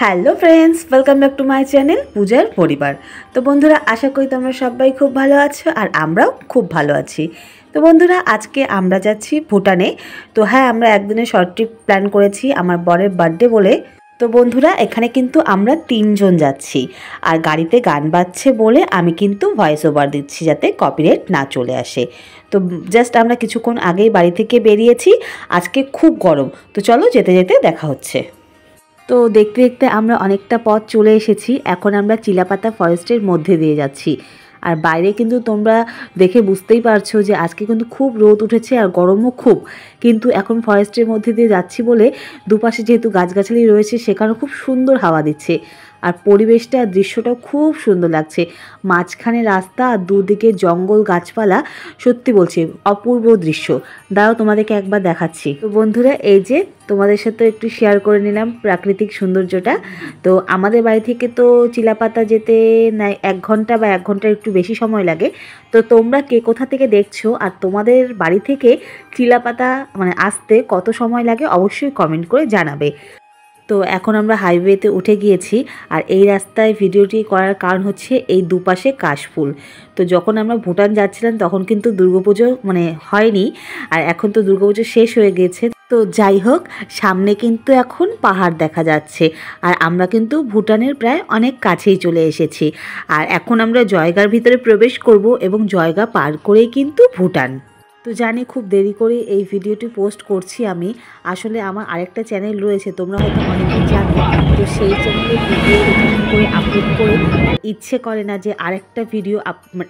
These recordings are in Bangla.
Hello friends, welcome back to my channel পূজার পরিবার। তো বন্ধুরা, আশা করি তোমরা সবাই খুব ভালো আছো আর আমরাও খুব ভালো আছি। তো বন্ধুরা, আজকে আমরা যাচ্ছি ভুটানে। তো হ্যাঁ, আমরা একদিনের শর্ট ট্রিপ প্ল্যান করেছি আমার বরের বার্থডে বলে। তো বন্ধুরা, এখানে কিন্তু আমরা 3 জন যাচ্ছি আর গাড়িতে গান বাজছে বলে আমি কিন্তু ভয়েস ওভার দিচ্ছি যাতে কপিরাইট না চলে আসে। তো জাস্ট আমরা কিছুক্ষণ আগেই বাড়ি থেকে বেরিয়েছি। আজকে খুব গরম, তো চলো যেতে যেতে দেখা হচ্ছে। তো দেখতে দেখতে আমরা অনেকটা পথ চলে এসেছি। এখন আমরা চিলাপাতা ফরেস্টের মধ্যে দিয়ে যাচ্ছি। আর বাইরে কিন্তু তোমরা দেখে বুঝতেই পারছো যে আজকে কিন্তু খুব রোদ উঠেছে আর গরমও খুব। কিন্তু এখন ফরেস্টের মধ্যে দিয়ে যাচ্ছি বলে দুপাশে যেহেতু গাছগাছালি রয়েছে সেখানে খুব সুন্দর হাওয়া দিচ্ছে। আর পরিবেশটা দৃশ্যটাও খুব সুন্দর লাগছে। মাঝখানে রাস্তা আর দুদিকে জঙ্গল গাছপালা, সত্যি বলছি অপূর্ব দৃশ্য। দাঁড়াও তোমাদেরকে একবার দেখাচ্ছি। তো বন্ধুরা, এই যে তোমাদের সাথে একটু শেয়ার করে নিলাম প্রাকৃতিক সৌন্দর্যটা। তো আমাদের বাড়ি থেকে তো চিলাপাতা যেতে নাই 1 ঘন্টা বা 1 ঘন্টার একটু বেশি সময় লাগে। তো তোমরা কে কোথা থেকে দেখছো আর তোমাদের বাড়ি থেকে চিলাপাতা আসতে কত সময় লাগে অবশ্যই কমেন্ট করে জানাবে। তো এখন আমরা হাইওয়েতে উঠে গিয়েছি আর এই রাস্তায় ভিডিওটি করার কারণ হচ্ছে এই দুপাশে কাশফুল। তো যখন আমরা ভুটান যাচ্ছিলাম তখন কিন্তু দুর্গাপুজো হয়নি, আর এখন তো দুর্গাপুজো শেষ হয়ে গেছে। তো যাই হোক, সামনে কিন্তু এখন পাহাড় দেখা যাচ্ছে আর আমরা কিন্তু ভুটানের প্রায় অনেক কাছেই চলে এসেছি। আর এখন আমরা জয়গার ভিতরে প্রবেশ করব এবং জয়গা পার করেই কিন্তু ভুটান। তো জানি খুব দেরি করে এই ভিডিওটি পোস্ট করছি আমি। আসলে আমার আরেকটা চ্যানেল রয়েছে, তোমরা হয়তো অনেকেই জানো। তো সেই চ্যানেলে ভিডিও এডিটিং করে আপলোড করে ইচ্ছে করে না যে আরেকটা ভিডিও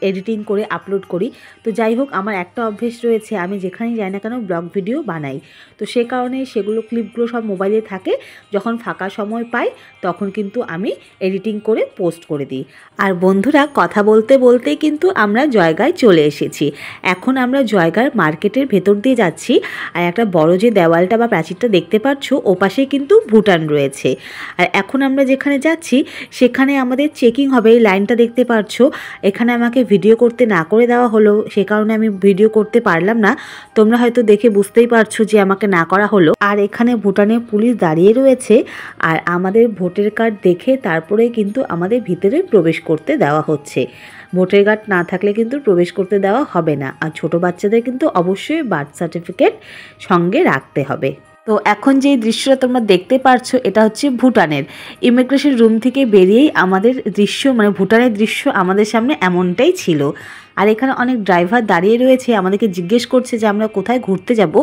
এডিটিং করে আপলোড করি। তো যাই হোক, আমার একটা অভ্যেস রয়েছে, আমি যেখানেই যাই না কেন ব্লগ ভিডিও বানাই। তো সে কারণে সেগুলো ক্লিপগুলো সব মোবাইলে থাকে। যখন ফাঁকা সময় পাই তখন কিন্তু আমি এডিটিং করে পোস্ট করে দিই। আর বন্ধুরা, কথা বলতে বলতেই কিন্তু আমরা জয়গায় চলে এসেছি। এখন আমরা জয়গার মার্কেটের ভেতর দিয়ে যাচ্ছি। আর একটা বড় যে দেওয়ালটা বা প্রাচীরটা দেখতে পাচ্ছ, ওপাশে কিন্তু ভুটান রয়েছে। আর এখন আমরা যেখানে যাচ্ছি সেখানে আমাদের চেকিং হবে। এই লাইনটা দেখতে পাচ্ছ, এখানে আমাকে ভিডিও করতে না করে দেওয়া হলো, সে কারণে আমি ভিডিও করতে পারলাম না। তোমরা হয়তো দেখে বুঝতেই পারছো যে আমাকে না করা হলো। আর এখানে ভুটানের পুলিশ দাঁড়িয়ে রয়েছে আর আমাদের ভোটার কার্ড দেখে তারপরে কিন্তু আমাদের ভিতরে প্রবেশ করতে দেওয়া হচ্ছে। ভোটার কার্ড না থাকলে কিন্তু প্রবেশ করতে দেওয়া হবে না। আর ছোট বাচ্চাদের কিন্তু অবশ্যই বার্থ সার্টিফিকেট সঙ্গে রাখতে হবে। তো এখন যে দৃশ্যটা তোমরা দেখতে পারছো এটা হচ্ছে ভুটানের ইমিগ্রেশন রুম থেকে বেরিয়েই আমাদের দৃশ্য, ভুটানের দৃশ্য আমাদের সামনে এমনটাই ছিল। আর এখানে অনেক ড্রাইভার দাঁড়িয়ে রয়েছে, আমাদেরকে জিজ্ঞেস করছে যে আমরা কোথায় ঘুরতে যাব।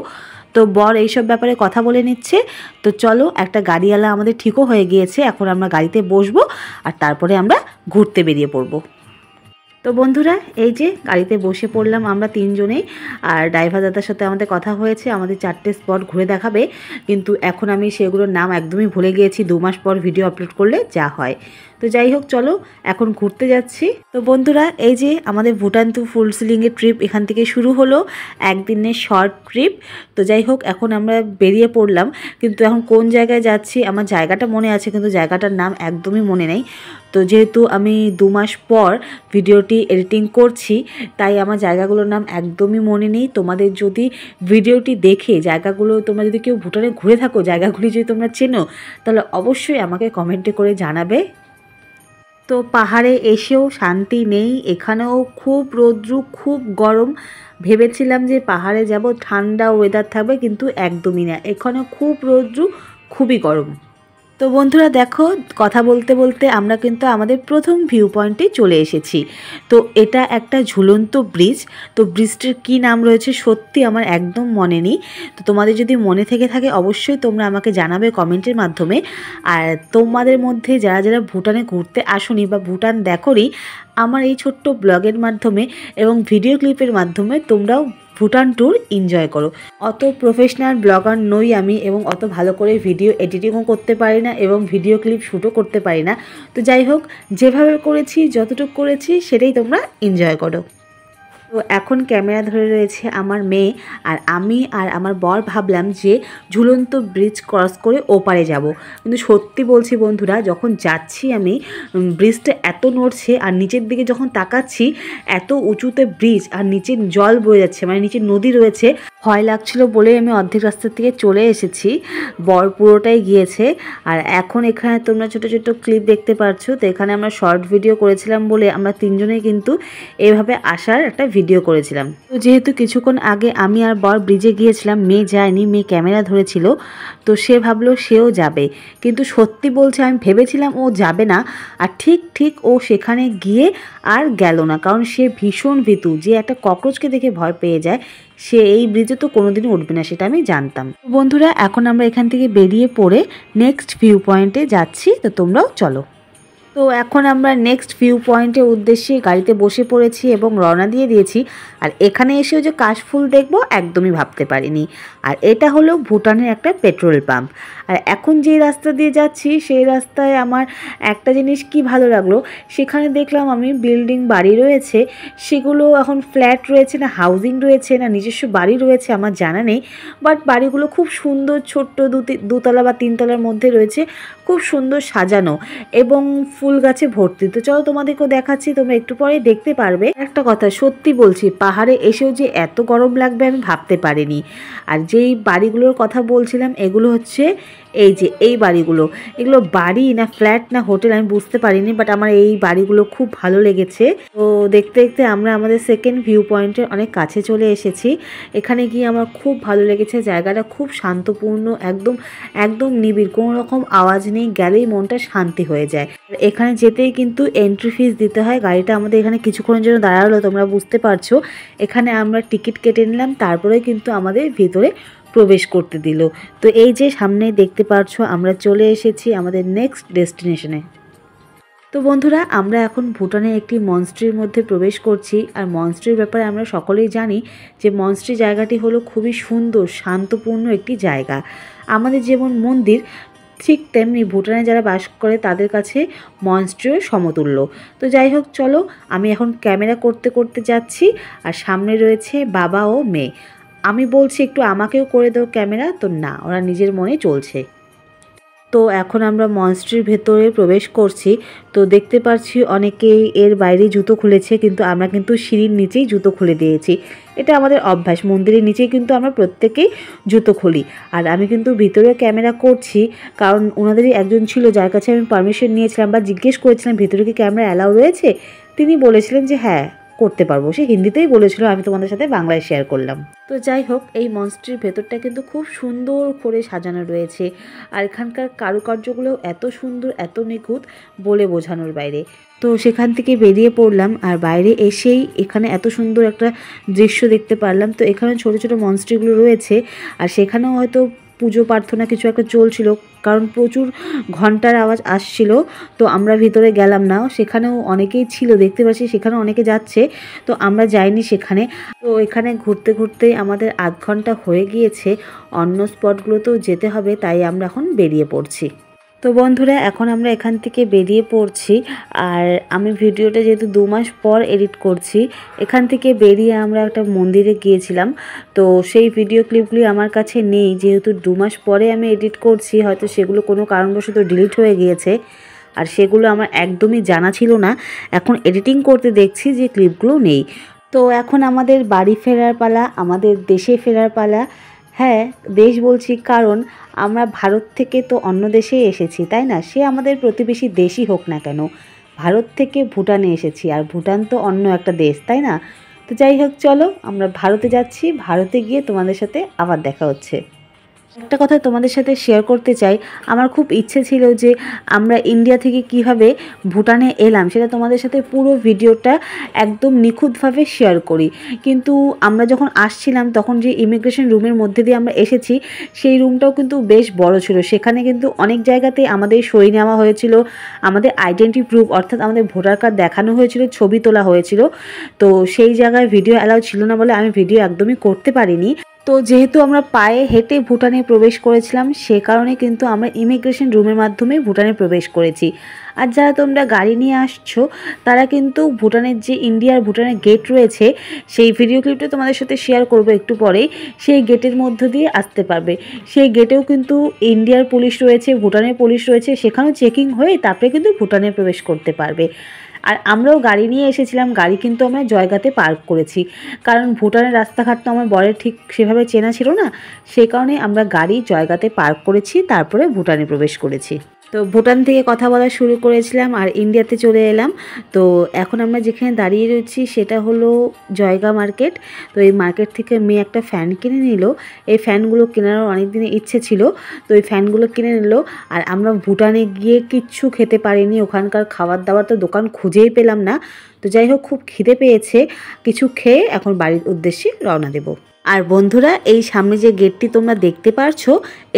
তো বর এইসব ব্যাপারে কথা বলে নিচ্ছে। তো চলো, একটা গাড়িওয়ালা আমাদের ঠিকও হয়ে গিয়েছে, এখন আমরা গাড়িতে বসবো আর তারপরে আমরা ঘুরতে বেরিয়ে পড়বো। তো বন্ধুরা, এই যে গাড়িতে বসে পড়লাম আমরা 3 জনেই। আর ড্রাইভার দাদার সাথে আমাদের কথা হয়েছে, আমাদের 4টে স্পট ঘুরে দেখাবে। কিন্তু এখন আমি সেগুলোর নাম একদমই ভুলে গিয়েছি, 2 মাস পর ভিডিও আপলোড করলে যা হয়। তো যাই হোক, চলো এখন ঘুরতে যাচ্ছি। তো বন্ধুরা, এই যে আমাদের ভুটান টু ফুলসিলিংয়ের ট্রিপ এখান থেকে শুরু হলো, একদিনের শর্ট ট্রিপ। তো যাই হোক, এখন আমরা বেরিয়ে পড়লাম। কিন্তু এখন কোন জায়গায় যাচ্ছি আমার জায়গাটা মনে আছে, কিন্তু জায়গাটার নাম একদমই মনে নেই। তো যেহেতু আমি 2 মাস পর ভিডিওটি এডিটিং করছি, তাই আমার জায়গাগুলোর নাম একদমই মনে নেই। তোমাদের যদি ভিডিওটি দেখে জায়গাগুলো, তোমরা যদি কেউ ভুটানে ঘুরে থাকো, জায়গাগুলি যদি তোমরা চেনো, তাহলে অবশ্যই আমাকে কমেন্টে করে জানাবে। তো পাহাড়ে এসেও শান্তি নেই, এখানেও খুব রৌদ্র, খুব গরম। ভেবেছিলাম যে পাহাড়ে যাব ঠান্ডা ওয়েদার থাকবে, কিন্তু একদমই না, এখানে খুব রৌদ্র, খুবই গরম। তো বন্ধুরা দেখো, কথা বলতে বলতে আমরা কিন্তু আমাদের প্রথম ভিউ পয়েন্টে চলে এসেছি। তো এটা একটা ঝুলন্ত ব্রিজ। তো ব্রিজটির কী নাম রয়েছে সত্যি আমার একদম মনে নেই। তো তোমাদের যদি মনে থেকে থাকে অবশ্যই তোমরা আমাকে জানাবে কমেন্টের মাধ্যমে। আর তোমাদের মধ্যে যারা যারা ভুটানে ঘুরতে আসোনি বা ভুটান দেখোনি, আমার এই ছোট্ট ব্লগের মাধ্যমে এবং ভিডিও ক্লিপের মাধ্যমে তোমরাও ভুটান ট্যুর এনজয় করো। অত প্রফেশনাল ব্লগার নই আমি, এবং অত ভালো করে ভিডিও এডিটিংও করতে পারি না এবং ভিডিও ক্লিপ শ্যুটও করতে পারি না। তো যাই হোক, যেভাবে করেছি, যতটুকু করেছি সেটাই তোমরা এনজয় করো। তো এখন ক্যামেরা ধরে রয়েছে আমার মেয়ে, আর আমি আর আমার বর ভাবলাম যে ঝুলন্ত ব্রিজ ক্রস করে ওপারে যাব। কিন্তু সত্যি বলছি বন্ধুরা, যখন যাচ্ছি আমি ব্রিজটা এত নড়ছে, আর নিচের দিকে যখন তাকাচ্ছি এত উঁচুতে ব্রিজ, আর নিচে জল বয়ে যাচ্ছে, মানে নিচে নদী রয়েছে। ভয় লাগছিল বলে আমি অর্ধেক রাস্তা থেকে চলে এসেছি, বর পুরোটাই গিয়েছে। আর এখন এখানে তোমরা ছোট ছোট ক্লিপ দেখতে পাচ্ছ। তো এখানে আমরা শর্ট ভিডিও করেছিলাম বলে আমরা তিনজনেই কিন্তু এভাবে আসার একটা ভিডিও করেছিলাম। তো যেহেতু কিছুক্ষণ আগে আমি আর বর ব্রিজে গিয়েছিলাম, মেয়ে যায়নি, মেয়ে ক্যামেরা ধরেছিল, তো সে ভাবলো সেও যাবে। কিন্তু সত্যি বলছে, আমি ভেবেছিলাম ও যাবে না, আর ঠিক ও সেখানে গিয়ে আর গেল না, কারণ সে ভীষণ ভীতু। যে একটা ককরোচকে দেখে ভয় পেয়ে যায়, সে এই ব্রিজে তো কোনোদিনও উঠবে না, সেটা আমি জানতাম। বন্ধুরা, এখন আমরা এখান থেকে বেরিয়ে পড়ে নেক্সট ভিউ পয়েন্টে যাচ্ছি, তো তোমরাও চলো। তো এখন আমরা নেক্সট ভিউ পয়েন্টের উদ্দেশ্যে গাড়িতে বসে পড়েছি এবং রওনা দিয়ে দিয়েছি। আর এখানে এসেও যে কাশফুল দেখবো একদমই ভাবতে পারিনি। আর এটা হলো ভুটানের একটা পেট্রোল পাম্প। আর এখন যে রাস্তা দিয়ে যাচ্ছি সেই রাস্তায় আমার একটা জিনিস কি ভালো লাগলো, সেখানে দেখলাম আমি বিল্ডিং বাড়ি রয়েছে, সেগুলো এখন ফ্ল্যাট রয়েছে না হাউজিং রয়েছে না নিজস্ব বাড়ি রয়েছে আমার জানা নেই, বাট বাড়িগুলো খুব সুন্দর, ছোট্ট দুতলা বা তিনতলার মধ্যে রয়েছে, খুব সুন্দর সাজানো এবং ফুল গাছে ভর্তি। তো চলো তোমাদেরকেও দেখাচ্ছি, তোমরা একটু পরেই দেখতে পারবে। একটা কথা সত্যি বলছি, পাহাড়ে এসেও যে এত গরম লাগবে আমি ভাবতে পারিনি। আর যেই বাড়িগুলোর কথা বলছিলাম এগুলো হচ্ছে এই যে এই বাড়িগুলো, এগুলো বাড়ি না ফ্ল্যাট না হোটেল আমি বুঝতে পারিনি, বাট আমার এই বাড়িগুলো খুব ভালো লেগেছে। তো দেখতে দেখতে আমরা আমাদের সেকেন্ড ভিউ পয়েন্টের অনেক কাছে চলে এসেছি। এখানে গিয়ে আমার খুব ভালো লেগেছে, জায়গাটা খুব শান্তপূর্ণ, একদম নিবিড়, কোনো রকম আওয়াজ নেই, গেলেই মনটা শান্তি হয়ে যায়। এখানে যেতেই কিন্তু এন্ট্রি ফিস দিতে হয়। গাড়িটা আমাদের এখানে কিছুক্ষণের জন্য দাঁড়ালো, তোমরা বুঝতে পারছো। এখানে আমরা টিকিট কেটে নিলাম, তারপরে কিন্তু আমাদের ভিতরে প্রবেশ করতে দিল। তো এই যে সামনে দেখতে পাচ্ছো আমরা চলে এসেছি আমাদের নেক্সট ডেস্টিনেশনে। তো বন্ধুরা, আমরা এখন ভুটানের একটি মনস্ট্রির মধ্যে প্রবেশ করছি। আর মনস্ট্রির ব্যাপারে আমরা সকলেই জানি যে মনস্ট্রি জায়গাটি হলো খুবই সুন্দর, শান্তপূর্ণ একটি জায়গা। আমাদের যেমন মন্দির, ঠিক তেমনি ভুটানে যারা বাস করে তাদের কাছে মনস্ট্রিও সমতুল্য। তো যাই হোক, চলো আমি এখন ক্যামেরা করতে করতে যাচ্ছি, আর সামনে রয়েছে বাবা ও মেয়ে। আমি বলছি একটু আমাকেও করে দাও ক্যামেরা, তো না, ওরা নিজের মনে চলছে। তো এখন আমরা মনস্ট্রির ভেতরে প্রবেশ করছি। তো দেখতে পাচ্ছি অনেকেই এর বাইরে জুতো খুলেছে, কিন্তু আমরা কিন্তু সিঁড়ির নিচেই জুতো খুলে দিয়েছি। এটা আমাদের অভ্যাস, মন্দিরের নিচেই কিন্তু আমরা প্রত্যেকেই জুতো খুলি। আর আমি কিন্তু ভিতরেও ক্যামেরা করছি, কারণ ওনাদেরই একজন ছিল যার কাছে আমি পারমিশন নিয়েছিলাম বা জিজ্ঞেস করেছিলাম ভিতরে কি ক্যামেরা অ্যালাউ রয়েছে। তিনি বলেছিলেন যে হ্যাঁ করতে পারবো, সে হিন্দিতেই বলেছিল, আমি তোমাদের সাথে বাংলায় শেয়ার করলাম। তো যাই হোক, এই মনস্ট্রির ভেতরটা কিন্তু খুব সুন্দর করে সাজানো রয়েছে, আর এখানকার কারুকার্যগুলো এত সুন্দর, এত নিখুঁত, বলে বোঝানোর বাইরে। তো সেখান থেকে বেরিয়ে পড়লাম, আর বাইরে এসেই এখানে এত সুন্দর একটা দৃশ্য দেখতে পারলাম। তো এখানে ছোট ছোট মনস্ট্রিগুলো রয়েছে, আর সেখানেও হয়তো পুজো প্রার্থনা কিছু একটা চলছিল, কারণ প্রচুর ঘন্টার আওয়াজ আসছিল। তো আমরা ভিতরে গেলাম না, সেখানেও অনেকেই ছিল, দেখতে পাচ্ছি সেখানেও অনেকে যাচ্ছে, তো আমরা যাইনি সেখানে। তো এখানে ঘুরতে ঘুরতেই আমাদের আধ ঘন্টা হয়ে গিয়েছে, অন্য স্পটগুলোতেও যেতে হবে, তাই আমরা এখন বেরিয়ে পড়ছি। তো বন্ধুরা, এখন আমরা এখান থেকে বেরিয়ে পড়ছি। আর আমি ভিডিওটা যেহেতু 2 মাস পর এডিট করছি, এখান থেকে বেরিয়ে আমরা একটা মন্দিরে গিয়েছিলাম। তো সেই ভিডিও ক্লিপগুলি আমার কাছে নেই, যেহেতু 2 মাস পরে আমি এডিট করছি, হয়তো সেগুলো কোনো কারণবশত ডিলিট হয়ে গিয়েছে, আর সেগুলো আমার একদমই জানা ছিল না। এখন এডিটিং করতে দেখছি যে ক্লিপগুলো নেই। তো এখন আমাদের বাড়ি ফেরার পালা, আমাদের দেশে ফেরার পালা। হ্যাঁ, দেশ বলছি কারণ আমরা ভারত থেকে তো অন্য দেশেই এসেছি, তাই না? সে আমাদের প্রতিবেশী দেশই হোক না কেন, ভারত থেকে ভুটানে এসেছি, আর ভুটান তো অন্য একটা দেশ, তাই না? তো যাই হোক, চলো আমরা ভারতে যাচ্ছি, ভারতে গিয়ে তোমাদের সাথে আবার দেখা হচ্ছে। একটা কথা তোমাদের সাথে শেয়ার করতে চাই, আমার খুব ইচ্ছে ছিল যে আমরা ইন্ডিয়া থেকে কিভাবে ভুটানে এলাম সেটা তোমাদের সাথে পুরো ভিডিওটা একদম নিখুঁতভাবে শেয়ার করি। কিন্তু আমরা যখন আসছিলাম তখন যে ইমিগ্রেশন রুমের মধ্যে দিয়ে আমরা এসেছি, সেই রুমটাও কিন্তু বেশ বড় ছিল। সেখানে কিন্তু অনেক জায়গাতে আমাদের সই নেওয়া হয়েছিল, আমাদের আইডেন্টি প্রুফ অর্থাৎ আমাদের ভোটার কার্ড দেখানো হয়েছিল, ছবি তোলা হয়েছিল। তো সেই জায়গায় ভিডিও অ্যালাউ ছিল না বলে আমি ভিডিও একদমই করতে পারিনি। তো যেহেতু আমরা পায়ে হেঁটে ভুটানে প্রবেশ করেছিলাম, সে কারণে কিন্তু আমরা ইমিগ্রেশন রুমের মাধ্যমে ভুটানে প্রবেশ করেছি। আর যারা তোমরা গাড়ি নিয়ে আসছো তারা কিন্তু ভুটানের যে ইন্ডিয়ার ভুটানের গেট রয়েছে, সেই ভিডিও ক্লিপটা তোমাদের সাথে শেয়ার করবো একটু পরেই, সেই গেটের মধ্য দিয়ে আসতে পারবে। সেই গেটেও কিন্তু ইন্ডিয়ার পুলিশ রয়েছে, ভুটানের পুলিশ রয়েছে, সেখানেও চেকিং হয়ে তারপরে কিন্তু ভুটানে প্রবেশ করতে পারবে। আর আমরাও গাড়ি নিয়ে এসেছিলাম, গাড়ি কিন্তু আমরা জয়গাতে পার্ক করেছি, কারণ ভুটানের রাস্তাঘাট তো আমার বরের ঠিক সেভাবে চেনা ছিল না, সেই কারণে আমরা গাড়ি জয়গাতে পার্ক করেছি, তারপরে ভুটানে প্রবেশ করেছি। তো ভুটান থেকে কথা বলা শুরু করেছিলাম আর ইন্ডিয়াতে চলে এলাম। তো এখন আমরা যেখানে দাঁড়িয়ে রয়েছি সেটা হলো জয়গা মার্কেট। তো এই মার্কেট থেকে মেয়ে একটা ফ্যান কিনে নিল। এই ফ্যানগুলো কেনারও অনেক দিনের ইচ্ছে ছিল, তো এই ফ্যানগুলো কিনে নিল। আর আমরা ভুটানে গিয়ে কিচ্ছু খেতে পারিনি, ওখানকার খাবার দাবার তো দোকান খুঁজেই পেলাম না। তো যাই হোক, খুব খিদে পেয়েছে, কিছু খেয়ে এখন বাড়ির উদ্দেশ্যে রওনা দেব। আর বন্ধুরা, এই সামনে যে গেটটি তোমরা দেখতে পারছো,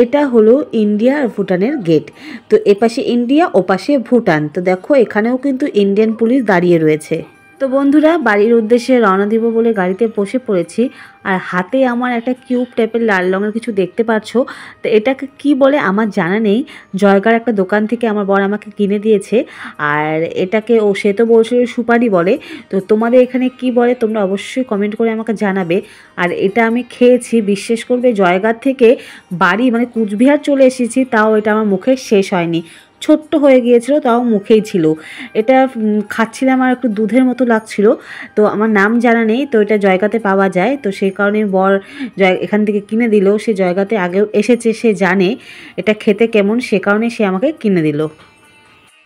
এটা হলো ইন্ডিয়া আর ভুটানের গেট। তো এপাশে ইন্ডিয়া, ওপাশে ভুটান। তো দেখো, এখানেও কিন্তু ইন্ডিয়ান পুলিশ দাঁড়িয়ে রয়েছে। তো বন্ধুরা, বাড়ির উদ্দেশ্যে রওনা দিব বলে গাড়িতে বসে পড়েছি। আর হাতে আমার একটা কিউব টাইপের লাল রঙের কিছু দেখতে পাচ্ছ। তো এটাকে কি বলে আমার জানা নেই, জয়গার একটা দোকান থেকে আমার বর আমাকে কিনে দিয়েছে। আর এটাকে সে তো বলছিল সুপারি বলে, তো তোমাদের এখানে কি বলে তোমরা অবশ্যই কমেন্ট করে আমাকে জানাবে। আর এটা আমি খেয়েছি, বিশ্বাস করবে, জয়গার থেকে বাড়ি মানে কুচবিহার চলে এসেছি, তাও এটা আমার মুখে শেষ হয়নি। ছোট্ট হয়ে গিয়েছিল, তাও মুখেই ছিল। এটা খাচ্ছিলাম আর একটু দুধের মতো লাগছিল। তো আমার নাম জানা নেই, তো এটা জয়গাতে পাওয়া যায়, তো সেই কারণে বর এখান থেকে কিনে দিল। সে জয়গাতে আগেও এসেছে, সে জানে এটা খেতে কেমন, সে কারণে সে আমাকে কিনে দিল।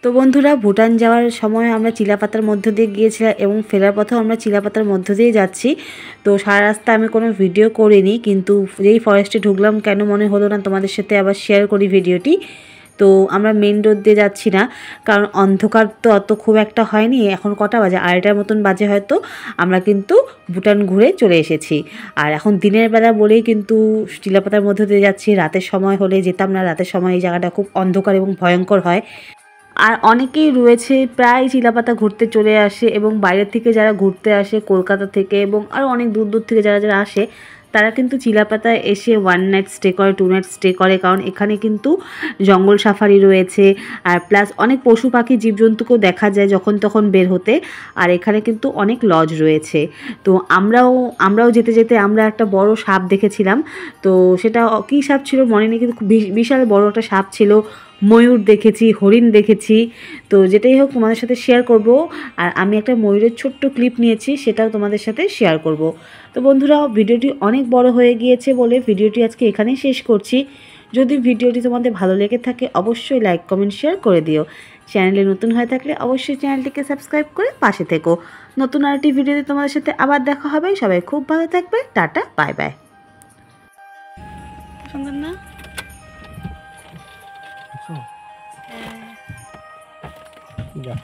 তো বন্ধুরা, ভুটান যাওয়ার সময় আমরা চিলাপাতার মধ্য দিয়ে গিয়েছিলাম এবং ফেরার পথেও আমরা চিলাপাতার মধ্য দিয়ে যাচ্ছি। তো সারা রাস্তা আমি কোনো ভিডিও করিনি, কিন্তু যেই ফরেস্টে ঢুকলাম কেন মনে হলো না তোমাদের সাথে আবার শেয়ার করি ভিডিওটি। তো আমরা মেন রোড দিয়ে যাচ্ছি না, কারণ অন্ধকার তো অত খুব একটা হয়নি। এখন কটা বাজে, 2:30 মতন বাজে হয়তো। আমরা কিন্তু ভুটান ঘুরে চলে এসেছি। আর এখন দিনের বেলা বলেই কিন্তু চিলাপাতার মধ্য দিয়ে যাচ্ছি, রাতের সময় হলে যেতাম না। রাতের সময় এই জায়গাটা খুব অন্ধকার এবং ভয়ঙ্কর হয়। আর অনেকেই রয়েছে প্রায় চিলাপাতা ঘুরতে চলে আসে, এবং বাইরের থেকে যারা ঘুরতে আসে কলকাতা থেকে এবং আরও অনেক দূর দূর থেকে যারা যারা আসে, তারা কিন্তু চিলাপাতায় এসে 1 নাইট স্টে করে, 2 নাইট স্টে করে, কারণ এখানে কিন্তু জঙ্গল সাফারি রয়েছে। আর প্লাস অনেক পশু পাখি জীবজন্তুকেও দেখা যায় যখন তখন বের হতে। আর এখানে কিন্তু অনেক লজ রয়েছে। তো আমরাও যেতে যেতে আমরা একটা বড় সাপ দেখেছিলাম। তো সেটা কী সাপ ছিল মনে নেই, কিন্তু বিশাল বড় একটা সাপ ছিল। ময়ূর দেখেছি, হরিণ দেখেছি। তো যেটাই হোক তোমাদের সাথে শেয়ার করব। আর আমি একটা ময়ূরের ছোট্ট ক্লিপ নিয়েছি, সেটাও তোমাদের সাথে শেয়ার করব। তো বন্ধুরা, ভিডিওটি অনেক বড় হয়ে গিয়েছে বলে ভিডিওটি আজকে এখানেই শেষ করছি। যদি ভিডিওটি তোমাদের ভালো লেগে থাকে অবশ্যই লাইক কমেন্ট শেয়ার করে দিও। চ্যানেলে নতুন হয়ে থাকলে অবশ্যই চ্যানেলটিকে সাবস্ক্রাইব করে পাশে থেকো। নতুন আরেকটি ভিডিওতে তোমাদের সাথে আবার দেখা হবে। সবাই খুব ভালো থাকবে। Tata, bye bye. সুন্দর না? Ya.